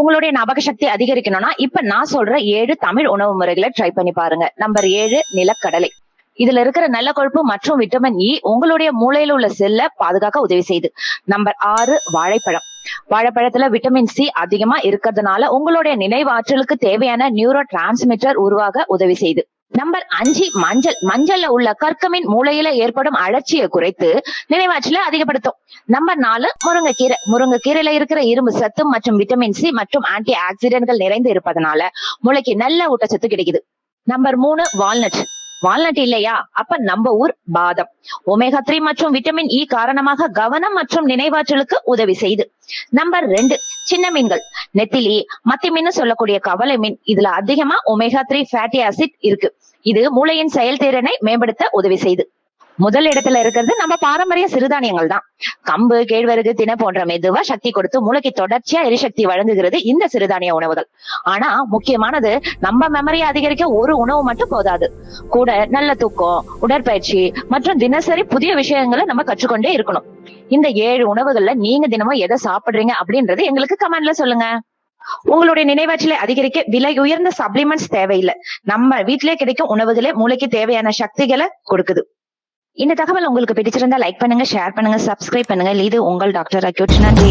உங்களுடைய ஞாபக சக்தி அதிகரிக்கணும்னா இப்ப நான் சொல்ற 7 தமிழ் உணவு முறைகளை ட்ரை பண்ணி பாருங்க. நம்பர் 7 நிலக்கடலை. இதுல இருக்கிற நல்ல கொழுப்பு மற்றும் விட்டமின் இ உங்களுடைய மூளையில உள்ள செல்ல பாதுகாக்க உதவி செய்யுது. நம்பர் 6 வாழைப்பழம். வாழைப்பழத்துல விட்டமின் சி அதிகமா இருக்கிறதுனால உங்களுடைய நினைவாற்றலுக்கு தேவையான நியூரோ டிரான்ஸ்மிட்டர் உருவாக உதவி செய்யுது. நம்பர் 5 மஞ்சள். மஞ்சள்ல உள்ள கற்கமின் மூளையில ஏற்படும் அழற்சியை குறைத்து நினைவாற்றலை அதிகப்படுத்தும். நம்பர் 4 முருங்கைக்கீரை. முருங்கைக்கீரையில இருக்கிற இரும்பு சத்து மற்றும் விட்டமின் சி மற்றும் ஆன்டி ஆக்சிடென்ட்கள் நிறைந்து இருப்பதனால மூளைக்கு நல்ல ஊட்டச்சத்து கிடைக்குது. Number 3 walnut. வால்நட் இல்லையா? அப்ப நம்ம ஊர் பாதம். ஒமேகா 3 மற்றும் விட்டமின் இ காரணமாக கவனம் மற்றும் நினைவாற்றலுக்கு உதவி செய்யுது. நம்பர் 2 சின்ன மீன்கள். நெத்திலி, மத்தி மீன் சொல்லக்கூடிய கவலை மீன். இதுல அதிகமா ஒமேகா 3 ஃபேட்டி ஆசிட் இருக்கு. இது மூளையின் செயல்திறனை மேம்படுத்த உதவி செய்யுது. முதல் இடத்துல இருக்கிறது நம்ம பாரம்பரிய சிறுதானியங்கள் தான். கம்பு, கேழ்வரகு, திணை போன்ற மெதுவா சக்தி கொடுத்து மூளைக்கு தொடர்ச்சியா எரிசக்தி வழங்குகிறது இந்த சிறுதானிய உணவுகள். ஆனா முக்கியமானது, நம்ம மெமரியை அதிகரிக்க ஒரு உணவு மட்டும் போதாது. கூட நல்ல தூக்கம், உடற்பயிற்சி மற்றும் தினசரி புதிய விஷயங்களை நம்ம கற்றுக்கொண்டே இருக்கணும். இந்த 7 உணவுகள்ல நீங்க தினமும் எதை சாப்பிடுறீங்க அப்படின்றது எங்களுக்கு கமெண்ட்ல சொல்லுங்க. உங்களுடைய நினைவாற்றலை அதிகரிக்க விலை உயர்ந்த சப்ளிமெண்ட்ஸ் தேவையில்லை. நம்ம வீட்டிலே கிடைக்கும் உணவுகளே மூளைக்கு தேவையான சக்திகளை கொடுக்குது. இந்த தகவல் உங்களுக்கு பிடிச்சிருந்தா லைக் பண்ணுங்க, ஷேர் பண்ணுங்க, சப்ஸ்கிரைப் பண்ணுங்க. இது உங்கள் டாக்டர் அக்யூட். நன்றி.